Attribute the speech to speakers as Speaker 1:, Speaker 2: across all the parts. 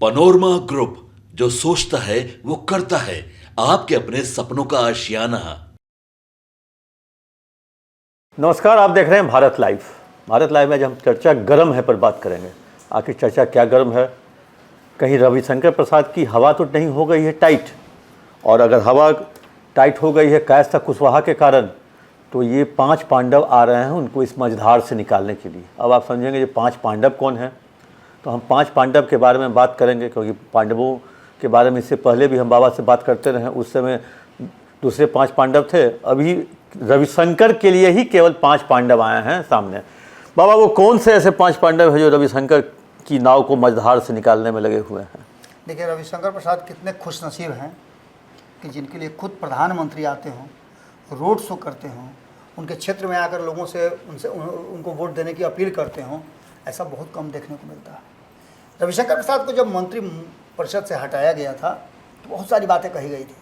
Speaker 1: Panorama group, जो सोचता है वो करता है। आपके अपने सपनों का आशियाना।
Speaker 2: नमस्कार, आप देख रहे हैं भारत लाइव। भारत लाइव में आज हम चर्चा गर्म है पर बात करेंगे। आखिर चर्चा क्या गर्म है? कहीं रविशंकर प्रसाद की हवा तो नहीं हो गई है टाइट? और अगर हवा टाइट हो गई है कायस्थ कुशवाहा के कारण, तो ये 5 पांडव आ रहे हैं उनको इस मझधार से निकालने के लिए। अब आप समझेंगे ये 5 पांडव कौन हैं। तो हम 5 पांडव के बारे में बात करेंगे, क्योंकि पांडवों के बारे में इससे पहले भी हम बाबा से बात करते रहे। उस समय दूसरे 5 पांडव थे। अभी रविशंकर के लिए ही केवल 5 पांडव आए हैं सामने। बाबा, वो कौन से ऐसे 5 पांडव हैं जो रविशंकर की नाव को मझधार से निकालने में लगे हुए हैं?
Speaker 3: देखिए, रविशंकर प्रसाद कितने खुशनसीब हैं कि जिनके लिए खुद प्रधानमंत्री आते हों, रोड शो करते हों, उनके क्षेत्र में आकर लोगों से उनको वोट देने की अपील करते हों। ऐसा बहुत कम देखने को मिलता है। रविशंकर प्रसाद को जब मंत्री परिषद से हटाया गया था तो बहुत सारी बातें कही गई थी।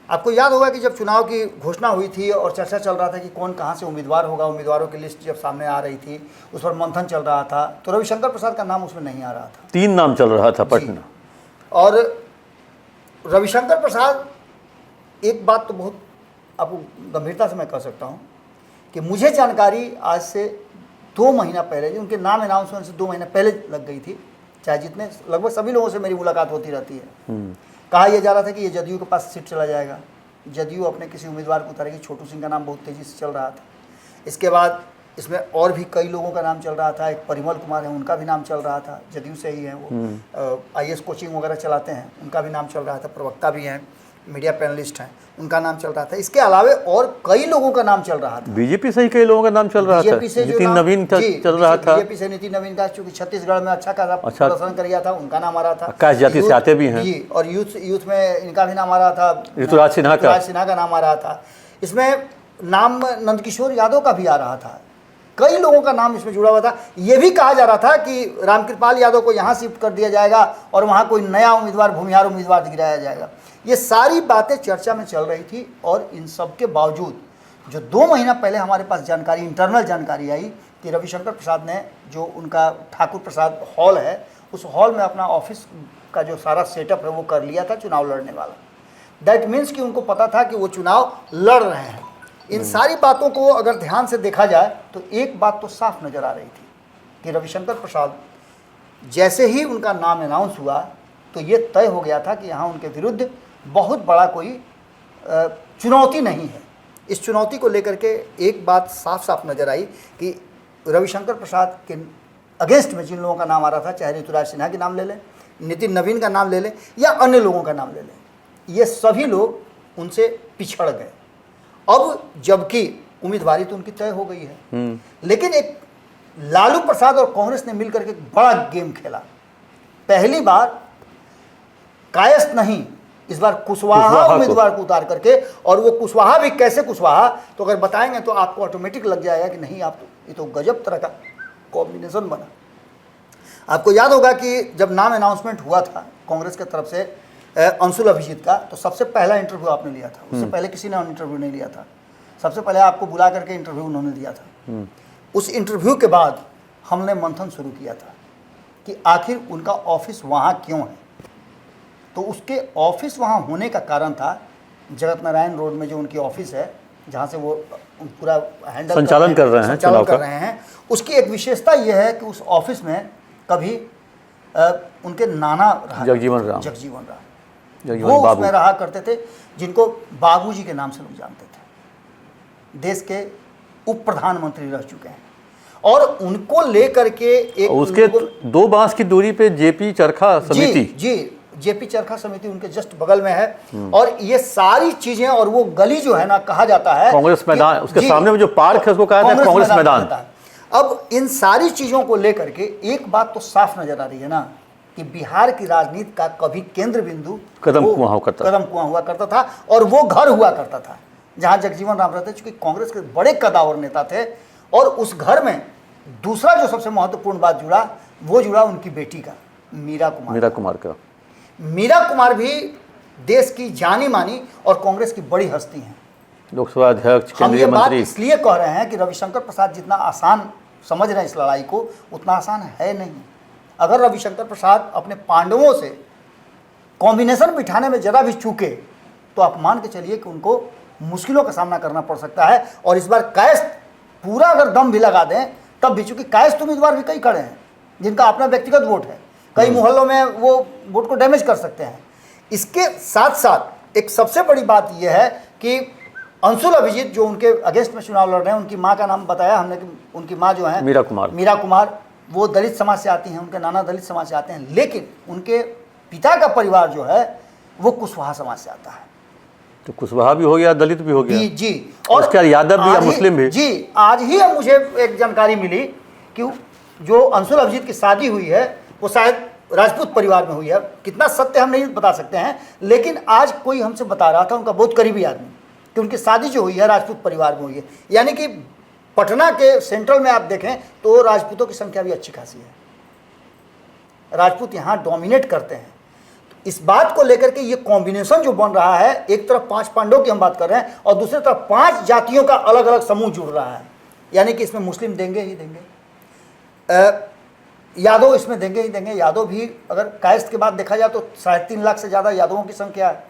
Speaker 3: आपको याद होगा कि जब चुनाव की घोषणा हुई थी और चर्चा चल रहा था कि कौन कहाँ से उम्मीदवार होगा, उम्मीदवारों की लिस्ट जब सामने आ रही थी, उस पर मंथन चल रहा था, तो रविशंकर प्रसाद का नाम उसमें नहीं आ रहा था।
Speaker 2: 3 नाम चल रहा था पटना।
Speaker 3: और रविशंकर प्रसाद, एक बात तो बहुत आपको गंभीरता से मैं कह सकता हूँ कि मुझे जानकारी आज से 2 महीना पहले, उनके नाम अनाउंसमेंट से 2 महीना पहले लग गई थी। चाहे जितने लगभग सभी लोगों से मेरी मुलाकात होती रहती है। कहा यह जा रहा था कि ये जदयू के पास सीट चला जाएगा, जदयू अपने किसी उम्मीदवार को उतारेगी। छोटू सिंह का नाम बहुत तेज़ी से चल रहा था। इसके बाद इसमें और भी कई लोगों का नाम चल रहा था। एक परिमल कुमार है, उनका भी नाम चल रहा था, जदयू से ही हैं वो, IAS कोचिंग वगैरह चलाते हैं, उनका भी नाम चल रहा था। प्रवक्ता भी हैं, मीडिया पैनलिस्ट हैं, उनका नाम चल रहा था। इसके अलावा और कई लोगों का नाम चल रहा था।
Speaker 2: बीजेपी से ही कई लोगों का नाम चल रहा था। नितिन नवीन चल रहा था।
Speaker 3: बीजेपी से नितिन नवीन का, चूंकि छत्तीसगढ़ में अच्छा खासा प्रदर्शन कर गया था, उनका नाम आ रहा था।
Speaker 2: आकाश जाति से आते भी हैं
Speaker 3: जी, और यूथ में इनका भी नाम आ रहा था,
Speaker 2: ऋतुराज सिन्हा
Speaker 3: का नाम आ रहा था। इसमें नाम नंदकिशोर यादव का भी आ रहा था। कई लोगों का नाम इसमें जुड़ा हुआ था। ये भी कहा जा रहा था कि रामकृपाल यादव को यहाँ शिफ्ट कर दिया जाएगा और वहाँ कोई नया उम्मीदवार, भूमिहार उम्मीदवार गिराया जाएगा। ये सारी बातें चर्चा में चल रही थी। और इन सब के बावजूद जो 2 महीना पहले हमारे पास जानकारी, इंटरनल जानकारी आई कि रविशंकर प्रसाद ने, जो उनका ठाकुर प्रसाद हॉल है, उस हॉल में अपना ऑफिस का जो सारा सेटअप है वो कर लिया था चुनाव लड़ने वाला। दैट मीन्स कि उनको पता था कि वो चुनाव लड़ रहे हैं। इन सारी बातों को अगर ध्यान से देखा जाए तो एक बात तो साफ नज़र आ रही थी कि रविशंकर प्रसाद, जैसे ही उनका नाम अनाउंस हुआ तो ये तय हो गया था कि यहाँ उनके विरुद्ध बहुत बड़ा कोई चुनौती नहीं है। इस चुनौती को लेकर के एक बात साफ साफ नज़र आई कि रविशंकर प्रसाद के अगेंस्ट में जिन लोगों का नाम आ रहा था, चाहे ऋतुराज सिन्हा के नाम ले लें, नितिन नवीन का नाम ले लें, या अन्य लोगों का नाम ले लें, ये सभी लोग उनसे पिछड़ गए। अब जबकि उम्मीदवारी तो उनकी तय हो गई है, लेकिन एक लालू प्रसाद और कांग्रेस ने मिलकर के बड़ा गेम खेला। पहली बार कायस्थ नहीं, इस बार कुशवाहा उम्मीदवार को उतार करके, और वो कुशवाहा भी कैसे कुशवाहा, तो अगर बताएंगे तो आपको ऑटोमेटिक लग जाएगा कि नहीं, आप तो ये तो गजब तरह का कॉम्बिनेशन बना। आपको याद होगा कि जब नाम अनाउंसमेंट हुआ था कांग्रेस की तरफ से अंशुल अभिजीत का, तो सबसे पहला इंटरव्यू आपने लिया था। उससे पहले किसी ने इंटरव्यू नहीं लिया था। सबसे पहले आपको बुला करके इंटरव्यू उन्होंने दिया था। उस इंटरव्यू के बाद हमने मंथन शुरू किया था कि आखिर उनका ऑफिस वहाँ क्यों है। तो उसके ऑफिस वहाँ होने का कारण था, जगत नारायण रोड में जो उनकी ऑफिस है, जहाँ से वो पूरा हैंडल
Speaker 2: संचालन कर रहे हैं,
Speaker 3: उसकी एक विशेषता यह है कि उस ऑफिस में कभी उनके नाना जगजीवन राम वो उसमें रहा करते थे, जिनको बाबूजी के नाम से लोग जानते थे। देश के उप प्रधानमंत्री रह चुके हैं। और उनको लेकर के एक,
Speaker 2: उसके 2 बांस की दूरी पे जेपी चरखा समिति,
Speaker 3: जी जेपी चरखा समिति उनके जस्ट बगल में है। और ये सारी चीजें, और वो गली जो है ना, कहा जाता है
Speaker 2: कांग्रेस मैदान, उसके सामने में जो पार्क है उसको कहा जाता है कांग्रेस मैदान।
Speaker 3: अब इन सारी चीजों को लेकर के एक बात तो साफ नजर आ रही है ना कि बिहार की राजनीति का कभी केंद्र बिंदु
Speaker 2: कदम कुआं
Speaker 3: हुआ करता था, और वो घर हुआ करता था जहां जगजीवन राम रहते, चूंकि कांग्रेस के बड़े कदावर नेता थे। और उस घर में दूसरा जो सबसे महत्वपूर्ण बात जुड़ा, वो जुड़ा उनकी बेटी का, मीरा कुमार का। मीरा कुमार भी देश की जानी मानी और कांग्रेस की बड़ी हस्ती हैं,
Speaker 2: लोकसभा अध्यक्ष, केंद्रीय मंत्री।
Speaker 3: हम ये बात इसलिए कह रहे हैं कि रविशंकर प्रसाद जितना आसान समझ रहे हैं इस लड़ाई को, उतना आसान है नहीं। अगर रविशंकर प्रसाद अपने पांडवों से कॉम्बिनेशन बिठाने में जरा भी चूके तो आप मान के चलिए कि उनको मुश्किलों का सामना करना पड़ सकता है। और इस बार कायस्थ पूरा अगर दम भी लगा दें तब भी, चूंकि कायस्थ उम्मीदवार भी कई खड़े हैं जिनका अपना व्यक्तिगत वोट है, कई मोहल्लों में वो वोट को डैमेज कर सकते हैं। इसके साथ साथ एक सबसे बड़ी बात यह है कि अंशुल अभिजीत जो उनके अगेंस्ट में चुनाव लड़ रहे हैं, उनकी माँ का नाम बताया हमने कि उनकी माँ जो है मीरा कुमार, वो दलित समाज से आती हैं, उनके नाना दलित समाज से आते हैं, लेकिन उनके पिता का परिवार जो है वो कुशवाहा समाज से आता है।
Speaker 2: तो कुशवाहा भी हो गया, दलित भी हो गया
Speaker 3: जी
Speaker 2: और उसके यादव भी या मुस्लिम भी।
Speaker 3: जी, आज ही मुझे एक जानकारी मिली कि जो अंशुल अभिजीत की शादी हुई है वो शायद राजपूत परिवार में हुई है। कितना सत्य हम नहीं बता सकते हैं, लेकिन आज कोई हमसे बता रहा था, उनका बहुत करीबी आदमी, कि उनकी शादी जो हुई है राजपूत परिवार में हुई है। यानी कि पटना के सेंट्रल में आप देखें तो राजपूतों की संख्या भी अच्छी खासी है, राजपूत यहाँ डोमिनेट करते हैं। तो इस बात को लेकर के ये कॉम्बिनेशन जो बन रहा है, एक तरफ 5 पांडवों की हम बात कर रहे हैं और दूसरी तरफ 5 जातियों का अलग अलग समूह जुड़ रहा है। यानी कि इसमें मुस्लिम देंगे ही देंगे, यादव इसमें देंगे ही देंगे। यादव भी अगर कायस्थ के बाद देखा जाए तो 3.5 लाख से ज़्यादा यादवों की संख्या है,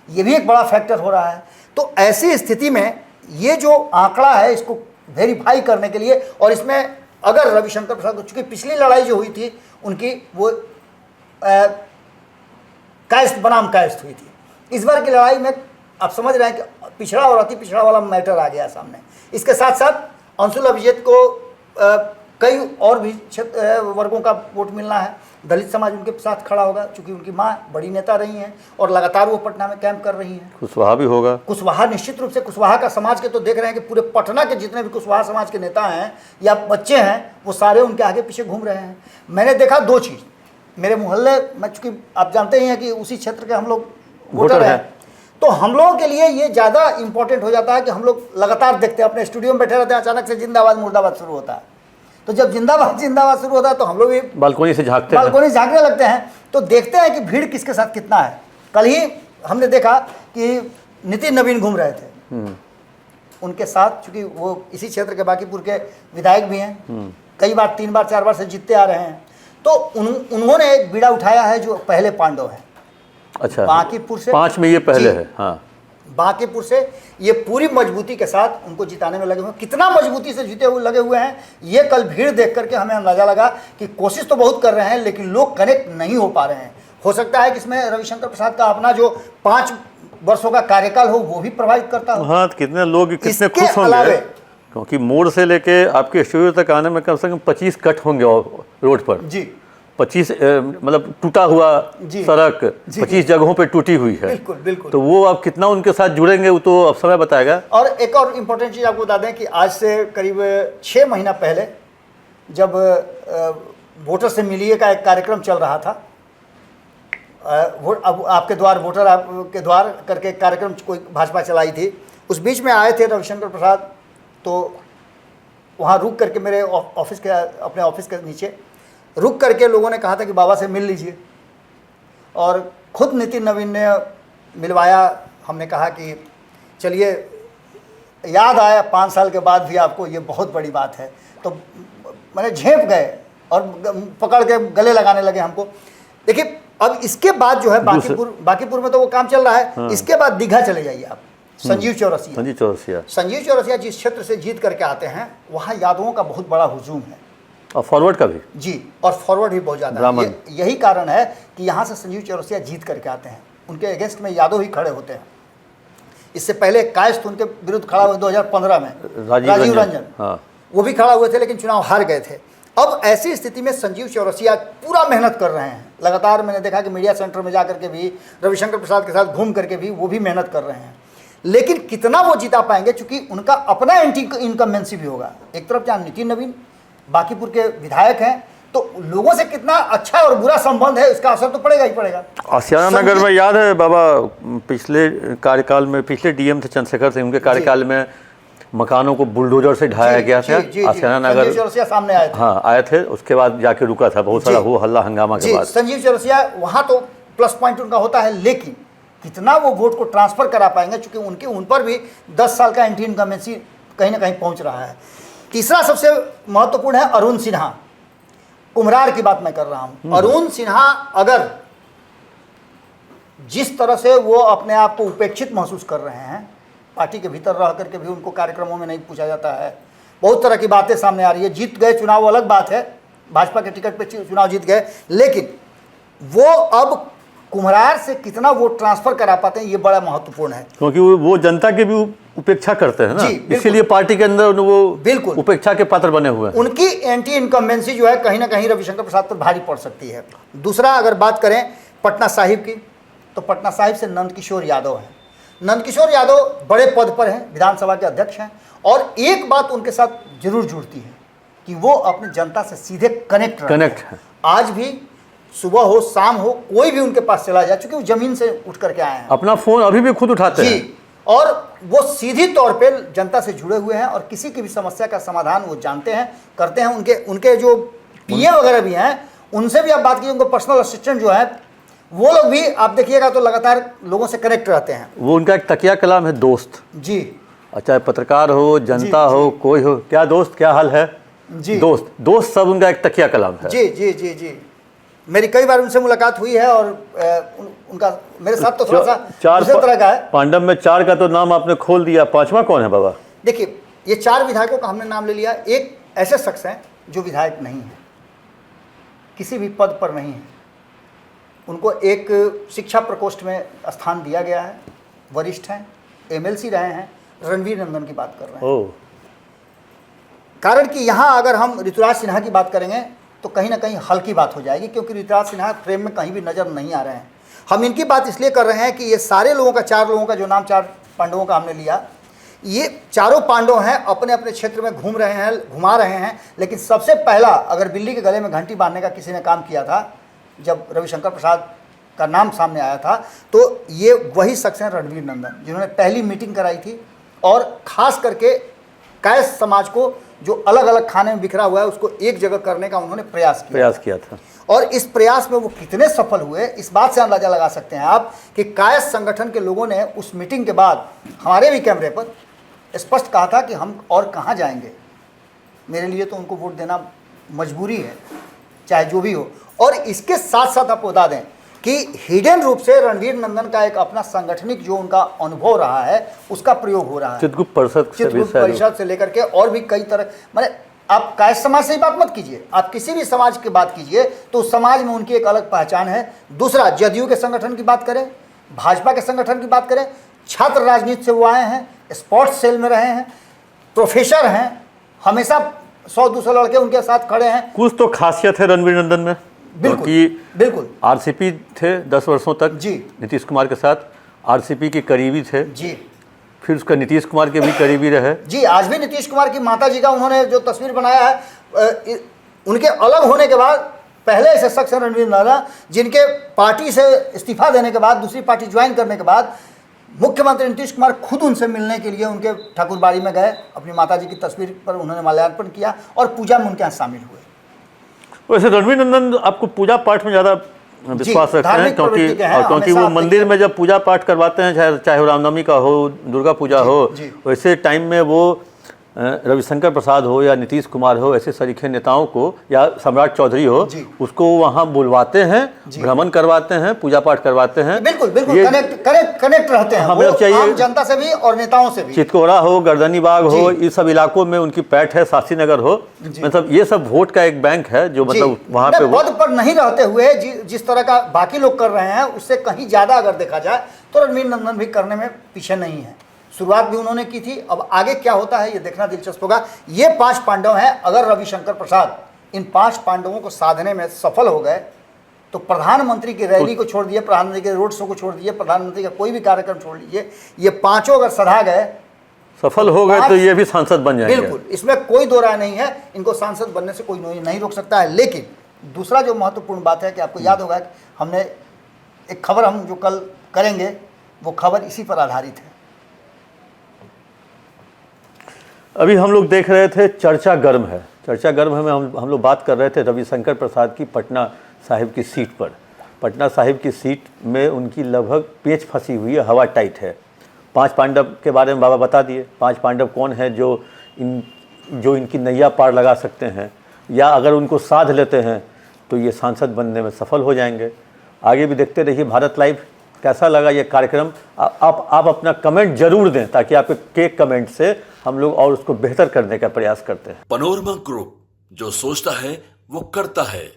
Speaker 3: ये भी एक बड़ा फैक्टर हो रहा है। तो ऐसी स्थिति में ये जो आंकड़ा है इसको वेरीफाई करने के लिए, और इसमें अगर रविशंकर प्रसाद को, चूंकि पिछली लड़ाई जो हुई थी उनकी वो कायस्थ बनाम कायस्थ हुई थी, इस बार की लड़ाई में आप समझ रहे हैं कि पिछड़ा और अति पिछड़ा वाला मैटर आ गया सामने। इसके साथ साथ अंशुल अभिजीत को कई और भी वर्गों का वोट मिलना है। दलित समाज उनके साथ खड़ा होगा, चूंकि उनकी माँ बड़ी नेता रही हैं और लगातार वो पटना में कैंप कर रही हैं।
Speaker 2: कुशवाहा भी होगा,
Speaker 3: कुशवाहा निश्चित रूप से, कुशवाहा का समाज के तो देख रहे हैं कि पूरे पटना के जितने भी कुशवाहा समाज के नेता हैं या बच्चे हैं वो सारे उनके आगे पीछे घूम रहे हैं। मैंने देखा 2 चीज़ मेरे मोहल्ले में, चूँकि आप जानते ही हैं कि उसी क्षेत्र के हम लोग वोटर हैं, तो हम लोगों के लिए ये ज़्यादा इंपॉर्टेंट हो जाता है कि हम लोग लगातार देखते हैं, अपने स्टूडियो में बैठे रहते हैं, अचानक से जिंदाबाद मुर्दाबाद शुरू होता है। तो जब जिंदाबाद जिंदाबाद शुरू होता है तो हम लोग भी
Speaker 2: बालकोनी से
Speaker 3: झांकने लगते हैं, तो देखते हैं कि भीड़ किसके साथ कितना है। कल ही हमने देखा कि नितिन नवीन घूम रहे थे, उनके साथ, चूँकि वो इसी क्षेत्र के बांकीपुर के विधायक भी हैं, कई बार 3 बार 4 बार से जीतते आ रहे हैं, तो उन्होंने एक बीड़ा उठाया है जो पहले पांडव है।
Speaker 2: अच्छा,
Speaker 3: बांकीपुर से
Speaker 2: 5 में ये पहले है। हाँ,
Speaker 3: बांकीपुर से ये पूरी मजबूती के साथ उनको जिताने में लगे हुए हैं। कितना मजबूती से जीते हुए लगे हुए हैं, ये कल भीड़ देख करके हमें अंदाजा लगा कि कोशिश तो बहुत कर रहे हैं लेकिन लोग कनेक्ट नहीं हो पा रहे हैं। हो सकता है कि इसमें रविशंकर प्रसाद का अपना जो 5 वर्षों का कार्यकाल हो वो भी प्रभावित करता हो।
Speaker 2: हाँ, कितने लोग कितने खुश होंगे, क्योंकि मोड़ से लेके आपके स्टूडियो तक आने में कम से कम 25 कट होंगे रोड पर जी। 25 मतलब टूटा हुआ सड़क 25 जगहों पे टूटी हुई है।
Speaker 3: बिल्कुल बिल्कुल।
Speaker 2: तो वो आप कितना उनके साथ जुड़ेंगे वो तो अब समय बताएगा।
Speaker 3: और एक और इम्पोर्टेंट चीज़ आपको बता दें कि आज से करीब 6 महीना पहले जब वोटर से मिलिए का एक कार्यक्रम चल रहा था, अब आपके द्वार वोटर आपके द्वार करके कार्यक्रम कोई भाजपा चलाई थी, उस बीच में आए थे रविशंकर प्रसाद, तो वहाँ रुक करके मेरे ऑफिस के, अपने ऑफिस के नीचे रुक करके लोगों ने कहा था कि बाबा से मिल लीजिए, और खुद नितिन नवीन ने मिलवाया। हमने कहा कि चलिए, याद आया 5 साल के बाद भी आपको, ये बहुत बड़ी बात है। तो मैंने झेप गए और पकड़ के गले लगाने लगे हमको। देखिए, अब इसके बाद जो है बांकीपुर में तो वो काम चल रहा है। हाँ। इसके बाद दीघा चले जाइए आप, संजीव चौरसिया जिस क्षेत्र से जीत करके आते हैं वहाँ यादवों का बहुत बड़ा हुजूम है,
Speaker 2: और फॉरवर्ड का भी
Speaker 3: जी, और फॉरवर्ड भी बहुत ज़्यादा है। यही कारण है कि यहाँ से संजीव चौरसिया जीत करके आते हैं, उनके अगेंस्ट में यादव ही खड़े होते हैं। इससे पहले कायस्थ उनके विरुद्ध खड़ा हुए 2015 में, राजीव रंजन। हाँ। वो भी खड़ा हुए थे लेकिन चुनाव हार गए थे। अब ऐसी स्थिति में संजीव चौरसिया पूरा मेहनत कर रहे हैं लगातार। मैंने देखा कि मीडिया सेंटर में जा करके भी, रविशंकर प्रसाद के साथ घूम करके भी वो भी मेहनत कर रहे हैं, लेकिन कितना वो जिता पाएंगे, चूंकि उनका अपना एंटी इनकम्बेंसी भी होगा। एक तरफ जहाँ नितिन नवीन बांकीपुर के विधायक हैं, तो लोगों से कितना अच्छा और बुरा संबंध है, इसका असर तो पड़ेगा ही पड़ेगा।
Speaker 2: आशियाना नगर में याद है बाबा, पिछले कार्यकाल में, पिछले डीएम थे चंद्रशेखर सिंह, उनके कार्यकाल में मकानों को बुलडोजर से ढाया गया था। आशियाना नगर
Speaker 3: सामने आए थे।
Speaker 2: हाँ, आए थे, उसके बाद जाके रुका था बहुत सारा हो हल्ला हंगामा के बाद।
Speaker 3: संजीव चौरसिया वहाँ तो प्लस पॉइंट उनका होता है, लेकिन कितना वो वोट को ट्रांसफर करा पाएंगे, चूंकि उन पर भी 10 साल का एंटी इनकम्बेंसी कहीं ना कहीं पहुँच रहा है। तीसरा सबसे महत्वपूर्ण है अरुण सिन्हा। कुम्हरार की बात मैं कर रहा हूं। अरुण सिन्हा अगर जिस तरह से वो अपने आप को उपेक्षित महसूस कर रहे हैं, पार्टी के भीतर रह करके भी उनको कार्यक्रमों में नहीं पूछा जाता है, बहुत तरह की बातें सामने आ रही है। जीत गए चुनाव अलग बात है, भाजपा के टिकट पे चुनाव जीत गए, लेकिन वो अब कुम्हरार से कितना वोट ट्रांसफर करा पाते हैं ये बड़ा महत्वपूर्ण है,
Speaker 2: क्योंकि वो जनता की भी उपेक्षा करते हैं ना,
Speaker 3: जी, बिल्कुल।
Speaker 2: इसीलिए पार्टी के अंदर वो
Speaker 3: बिल्कुल
Speaker 2: उपेक्षा के पात्र बने हुए हैं।
Speaker 3: उनकी एंटी इनकम्बेंसी जो है कहीं ना कहीं रविशंकर प्रसाद पर भारी पड़ सकती है। दूसरा अगर बात करें पटना साहिब की, तो पटना साहिब से नंदकिशोर यादव हैं। नंदकिशोर यादव बड़े पद पर हैं, विधानसभा के अध्यक्ष हैं, और एक बात उनके साथ जरूर जुड़ती है कि वो अपनी जनता से सीधे कनेक्ट
Speaker 2: है।
Speaker 3: आज भी सुबह हो शाम हो कोई भी उनके पास चला जाए, चूंकि वो जमीन से उठ करके आए हैं,
Speaker 2: अपना फोन अभी भी खुद उठाते हैं
Speaker 3: जी, और वो सीधी तौर पे जनता से जुड़े हुए हैं और किसी की भी समस्या का समाधान वो जानते हैं, करते हैं। उनके जो पीए वगैरह भी हैं, उनसे भी आप बात कीजिए, उनको पर्सनल असिस्टेंट जो है, वो लोग भी आप देखिएगा तो लगातार लोगों से कनेक्ट रहते हैं।
Speaker 2: वो उनका एक तकिया कलाम है, दोस्त
Speaker 3: जी,
Speaker 2: चाहे पत्रकार हो, जनता हो, कोई हो, क्या दोस्त, क्या हाल है
Speaker 3: जी,
Speaker 2: दोस्त, दोस्त सब उनका एक तकिया कलाम है।
Speaker 3: जी जी जी जी, मेरी कई बार उनसे मुलाकात हुई है और उनका मेरे साथ तो थोड़ा सा दूसरे तरह का है।
Speaker 2: पांडव में 4 का तो नाम आपने खोल दिया, 5वां कौन है बाबा?
Speaker 3: देखिए, ये 4 विधायकों का हमने नाम ले लिया। एक ऐसे शख्स हैं जो विधायक नहीं है, किसी भी पद पर नहीं है, उनको एक शिक्षा प्रकोष्ठ में स्थान दिया गया है, वरिष्ठ हैं, एमएलसी रहे हैं, रणवीर नंदन की बात कर रहे हैं।
Speaker 2: ओह,
Speaker 3: कारण कि यहाँ अगर हम ऋतुराज सिन्हा की बात करेंगे तो कहीं ना कहीं हल्की बात हो जाएगी, क्योंकि ऋतुराज सिन्हा फ्रेम में कहीं भी नजर नहीं आ रहे हैं। हम इनकी बात इसलिए कर रहे हैं कि ये सारे लोगों का, 4 लोगों का जो नाम 4 पांडवों का हमने लिया, ये चारों पांडव हैं, अपने अपने क्षेत्र में घूम रहे हैं, घुमा रहे हैं। लेकिन सबसे पहला अगर बिल्ली के गले में घंटी बांधने का किसी ने काम किया था, जब रविशंकर प्रसाद का नाम सामने आया था, तो ये वही शख्स हैं रणवीर नंदन, जिन्होंने पहली मीटिंग कराई थी और खास करके कायस्थ समाज को जो अलग अलग खाने में बिखरा हुआ है उसको एक जगह करने का उन्होंने प्रयास किया
Speaker 2: था।
Speaker 3: और इस प्रयास में वो कितने सफल हुए, इस बात से अंदाजा लगा सकते हैं आप कि कायस्थ संगठन के लोगों ने उस मीटिंग के बाद हमारे भी कैमरे पर स्पष्ट कहा था कि हम और कहाँ जाएंगे, मेरे लिए तो उनको वोट देना मजबूरी है, चाहे जो भी हो। और इसके साथ साथ आप बता दें कि हिडन रूप से रणवीर नंदन का एक अपना सांगठनिक जो उनका अनुभव रहा है उसका प्रयोग हो रहा है,
Speaker 2: चित्रगुप्त परिषद
Speaker 3: से लेकर के और भी कई तरह, माने आप कायस्थ समाज से ही बात मत कीजिए, आप किसी भी समाज की बात कीजिए तो उस समाज में उनकी एक अलग पहचान है। दूसरा, जदयू के संगठन की बात करें, भाजपा के संगठन की बात करें, छात्र राजनीति से वो आए हैं, स्पोर्ट्स सेल में रहे हैं, प्रोफेसर हैं, हमेशा 100-200 लड़के उनके साथ खड़े हैं।
Speaker 2: कुछ तो खासियत है रणवीर नंदन में,
Speaker 3: बिल्कुल
Speaker 2: आरसीपी थे 10 वर्षों तक
Speaker 3: जी,
Speaker 2: नीतीश कुमार के साथ, आरसीपी के करीबी थे
Speaker 3: जी,
Speaker 2: फिर उसका नीतीश कुमार के भी करीबी रहे
Speaker 3: जी। आज भी नीतीश कुमार की माता जी का उन्होंने जो तस्वीर बनाया है, उनके अलग होने के बाद पहले ऐसे शख्स हैं रणवीर नंदन जिनके पार्टी से इस्तीफा देने के बाद, दूसरी पार्टी ज्वाइन करने के बाद मुख्यमंत्री नीतीश कुमार खुद उनसे मिलने के लिए उनके ठाकुरबाड़ी में गए, अपनी माता जी की तस्वीर पर उन्होंने माल्यार्पण किया और पूजा में उनके यहाँ शामिल हुए।
Speaker 2: वैसे रणवीर नंदन आपको पूजा पाठ में ज़्यादा विश्वास रखते हैं, क्योंकि वो मंदिर में जब पूजा पाठ करवाते हैं, चाहे रामनवमी का हो, दुर्गा पूजा हो, वैसे टाइम में वो रविशंकर प्रसाद हो या नीतीश कुमार हो, ऐसे सरीखे नेताओं को, या सम्राट चौधरी हो, उसको वहाँ बुलवाते हैं, भ्रमण करवाते हैं, पूजा पाठ करवाते हैं।
Speaker 3: बिल्कुल कनेक्ट रहते हैं
Speaker 2: हमें चाहिए
Speaker 3: आम जनता से भी और नेताओं से भी।
Speaker 2: चितकोरा हो, गर्दनी बाग हो, इस सब इलाकों में उनकी पैठ है, शास्त्री नगर हो, मतलब ये सब वोट का एक बैंक है जो मतलब वहाँ पे
Speaker 3: पद पर नहीं रहते हुए जिस तरह का बाकी लोग कर रहे हैं उससे कहीं ज्यादा अगर देखा जाए तो रणवीर नंदन भी करने में पीछे नहीं है। शुरुआत भी उन्होंने की थी, अब आगे क्या होता है ये देखना दिलचस्प होगा। ये 5 पांडव हैं, अगर रविशंकर प्रसाद इन 5 पांडवों को साधने में सफल हो गए तो प्रधानमंत्री की रैली को छोड़ दिए, प्रधानमंत्री के रोड शो को छोड़ दिए, प्रधानमंत्री का कोई भी कार्यक्रम छोड़ लीजिए, ये 5 अगर सधा गए,
Speaker 2: सफल हो गए तो ये भी सांसद बन जाएंगे।
Speaker 3: बिल्कुल, इसमें कोई दो राय नहीं है, इनको सांसद बनने से कोई नहीं रोक सकता है। लेकिन दूसरा जो महत्वपूर्ण बात है कि आपको याद होगा कि हमने एक खबर हम जो कल करेंगे वो खबर इसी पर आधारित है।
Speaker 2: अभी हम लोग देख रहे थे चर्चा गर्म है, चर्चा गर्म है में हम लोग बात कर रहे थे रविशंकर प्रसाद की पटना साहिब की सीट पर। पटना साहिब की सीट में उनकी लगभग पेच फंसी हुई है, हवा टाइट है। 5 पांडव के बारे में बाबा बता दिए, 5 पांडव कौन है जो इनकी नैया पार लगा सकते हैं। या अगर उनको साध लेते हैं तो ये सांसद बनने में सफल हो जाएंगे। आगे भी देखते रहिए भारत लाइव। कैसा लगा ये कार्यक्रम आप अपना कमेंट जरूर दें, ताकि आपके कमेंट से हम लोग और उसको बेहतर करने का प्रयास करते हैं।
Speaker 1: पनोरमा ग्रुप, जो सोचता है वो करता है।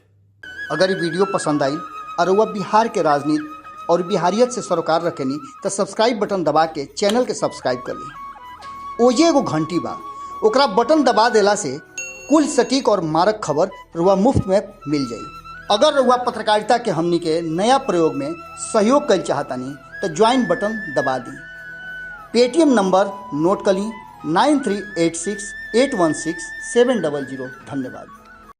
Speaker 3: अगर ये वीडियो पसंद आई और वह बिहार के राजनीति और बिहारियत से सरोकार रखेनी तो सब्सक्राइब बटन दबा के चैनल के सब्सक्राइब कर ली। ओजे एगो घंटी बा, ओकरा बटन दबा देला से कुल सटीक और मारक खबर रुआ मुफ्त में मिल जाई। अगर रुआ पत्रकारिता के हमनी के नया प्रयोग में सहयोग कर चाहतानी तो ज्वाइन बटन दबा दी। पेटीएम नंबर नोट कर ली 9386816700। धन्यवाद।